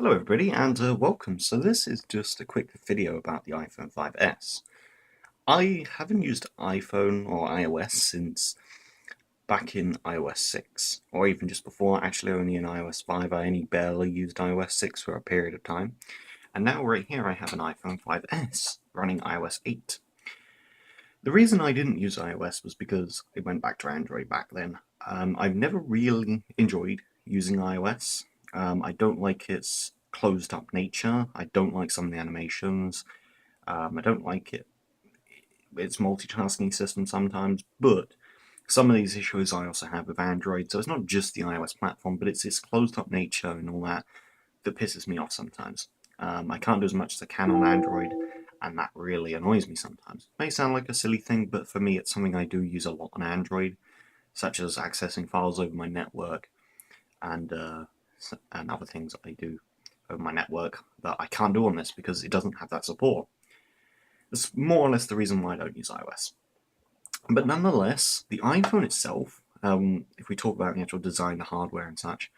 Hello everybody and welcome. So this is just a quick video about the iPhone 5S. I haven't used iPhone or iOS since back in iOS 6, or even just before, actually only in iOS 5. I only barely used iOS 6 for a period of time. And now right here I have an iPhone 5S running iOS 8. The reason I didn't use iOS was because I went back to Android back then. I've never really enjoyed using iOS. I don't like its closed up nature. I don't like some of the animations. I don't like its multitasking system sometimes, but some of these issues I also have with Android. So it's not just the iOS platform, but it's its closed up nature and all that that pisses me off sometimes. I can't do as much as I can on Android, and that really annoys me sometimes. It may sound like a silly thing, but for me it's something I do use a lot on Android, such as accessing files over my network and other things that I do over my network that I can't do on this because it doesn't have that support. That's more or less the reason why I don't use iOS. But nonetheless, the iPhone itself, if we talk about the actual design, the hardware and such,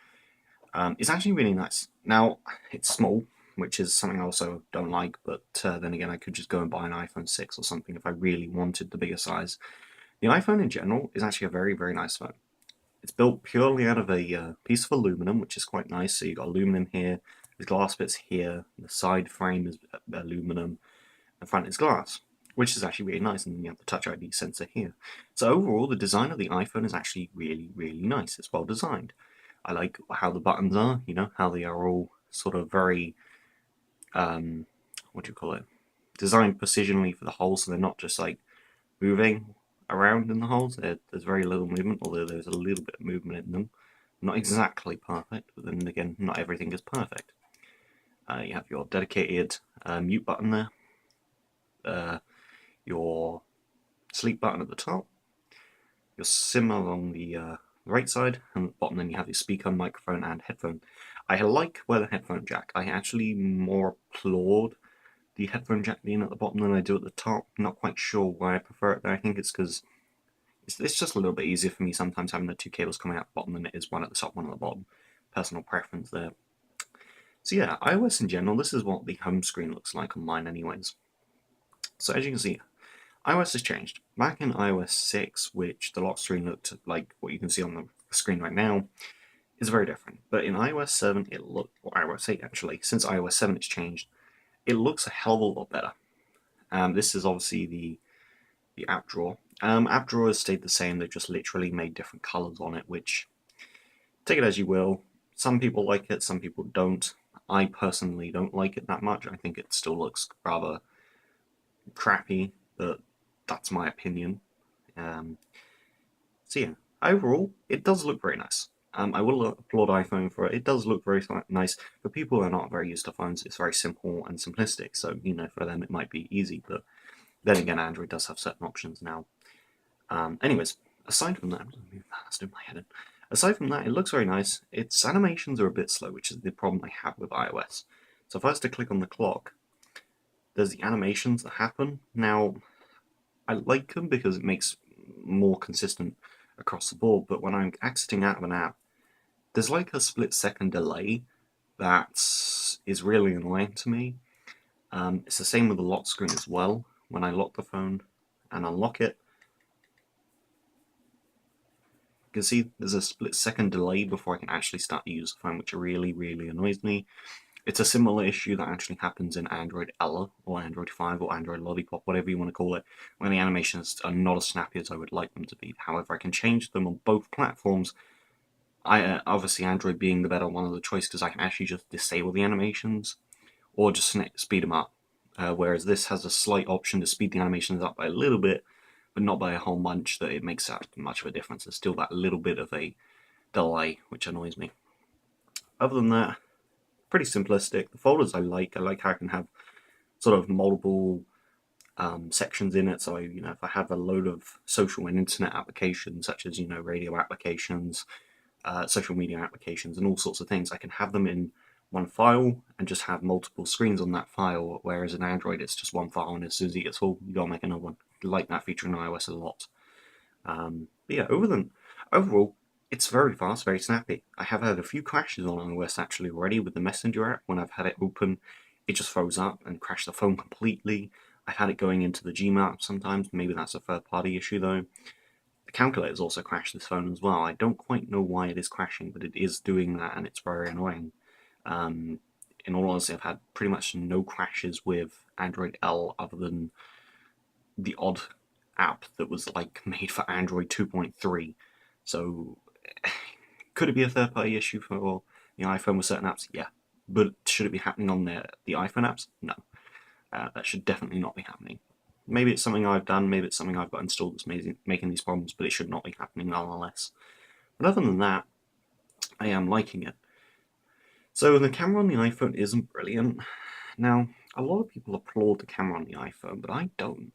it's actually really nice. Now, it's small, which is something I also don't like, but then again, I could just go and buy an iPhone 6 or something if I really wanted the bigger size. The iPhone in general is actually a very, very nice phone. It's built purely out of a piece of aluminum, which is quite nice. So you've got aluminum here, there's glass bits here, the side frame is aluminum, the front is glass, which is actually really nice, and then you have the Touch ID sensor here. So overall, the design of the iPhone is actually really, really nice. It's well designed. I like how the buttons are, how they are all sort of very, what do you call it, designed precisionally for the hole, so they're not just like moving around in the holes. There's very little movement, although there's a little bit of movement in them. Not exactly perfect, but then again, not everything is perfect. You have your dedicated mute button there, your sleep button at the top, your SIM along the right side, and at the bottom then you have your speaker, microphone, and headphone. I like where the headphone jack. I actually more applaud the headphone jack being at the bottom than I do at the top. Not quite sure why I prefer it there. I think it's because it's just a little bit easier for me sometimes having the two cables coming out the bottom than it is one at the top, one at the bottom. Personal preference there. So yeah, iOS in general, this is what the home screen looks like on mine anyways. So as you can see, iOS has changed. Back in iOS 6, which the lock screen looked like what you can see on the screen right now, is very different. But in iOS 7, it looked, or iOS 8 actually, since iOS 7 it's changed, it looks a hell of a lot better. This is obviously the app drawer. App drawer has stayed the same, they've just literally made different colors on it, which, take it as you will. Some people like it, some people don't. I personally don't like it that much. I think it still looks rather crappy, but that's my opinion. Um, so yeah, overall, it does look very nice. I will applaud iPhone for it. It does look very nice. For people who are not very used to phones, it's very simple and simplistic. So, for them it might be easy, but then again, Android does have certain options now. Anyways, aside from that, I'm going to move fast in my head in. Aside from that, it looks very nice. Its animations are a bit slow, which is the problem I have with iOS. So if I was to click on the clock, there's the animations that happen. Now, I like them because it makes more consistent across the board, but when I'm exiting out of an app, there's like a split-second delay that is really annoying to me. It's the same with the lock screen as well. When I lock the phone and unlock it, you can see there's a split-second delay before I can actually start to use the phone, which really, really annoys me. It's a similar issue that actually happens in Android Ella, or Android 5, or Android Lollipop, whatever you want to call it, when the animations are not as snappy as I would like them to be. However, I can change them on both platforms. Obviously, Android being the better one of the choice, because I can actually just disable the animations, or just speed them up. Whereas this has a slight option to speed the animations up by a little bit, but not by a whole bunch that it makes that much of a difference. There's still that little bit of a delay, which annoys me. Other than that, pretty simplistic. The folders I like how I can have sort of multiple sections in it. So if I have a load of social and internet applications, such as radio applications, social media applications, and all sorts of things, I can have them in one file and just have multiple screens on that file. Whereas in Android, it's just one file, and as soon as it gets full, you gotta make another one. I like that feature in iOS a lot. But yeah, overall, It's very fast, very snappy. I have had a few crashes on iOS actually already with the Messenger app. When I've had it open, it just froze up and crashed the phone completely. I've had it going into the Gmail app sometimes. Maybe that's a third party issue though. The calculator's also crashed this phone as well. I don't quite know why it is crashing, but it is doing that and it's very annoying. Um, in all honesty, I've had pretty much no crashes with Android L other than the odd app that was like made for Android 2.3. So could it be a third party issue for the iPhone with certain apps? Yeah. But should it be happening on the iPhone apps? No. That should definitely not be happening. Maybe it's something I've done, maybe it's something I've got installed that's making these problems, but it should not be happening nonetheless. But other than that, I am liking it. So the camera on the iPhone isn't brilliant. Now, a lot of people applaud the camera on the iPhone, but I don't.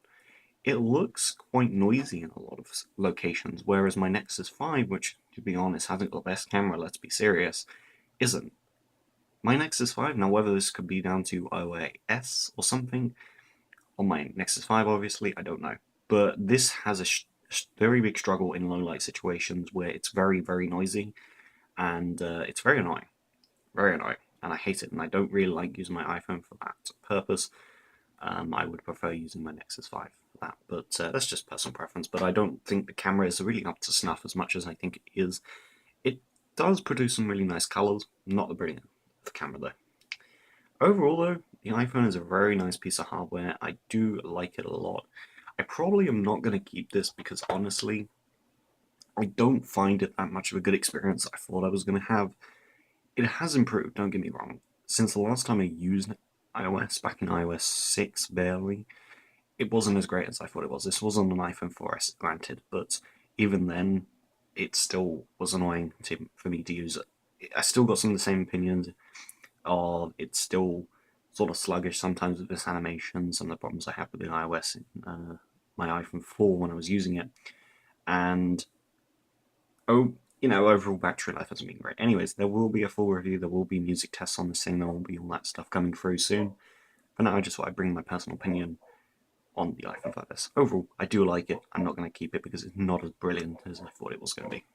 It looks quite noisy in a lot of locations, whereas my Nexus 5, which, to be honest, hasn't got the best camera, let's be serious, isn't. My Nexus 5, now whether this could be down to iOS or something, on my Nexus 5 obviously, I don't know. But this has a very big struggle in low light situations where it's very, very noisy, and it's very annoying. Very annoying. And I hate it, and I don't really like using my iPhone for that purpose. I would prefer using my Nexus 5 for that, but that's just personal preference. But I don't think the camera is really up to snuff as much as I think it is. It does produce some really nice colors, not the brilliant of the camera though. Overall though, the iPhone is a very nice piece of hardware. I do like it a lot. I probably am not going to keep this because honestly, I don't find it that much of a good experience I thought I was going to have. It has improved, don't get me wrong. Since the last time I used iOS, back in iOS 6 barely, it wasn't as great as I thought it was. This was on an iPhone 4S, granted, but even then, it still was annoying for me to use it. I still got some of the same opinions of it's still sort of sluggish sometimes with this animation, some of the problems I have with the iOS in my iPhone 4 when I was using it, and oh, overall battery life hasn't been great. Anyways, there will be a full review, there will be music tests on this thing, there will be all that stuff coming through soon. For now, I just thought I'd bring my personal opinion on the iPhone 5S. Overall, I do like it. I'm not going to keep it because it's not as brilliant as I thought it was going to be.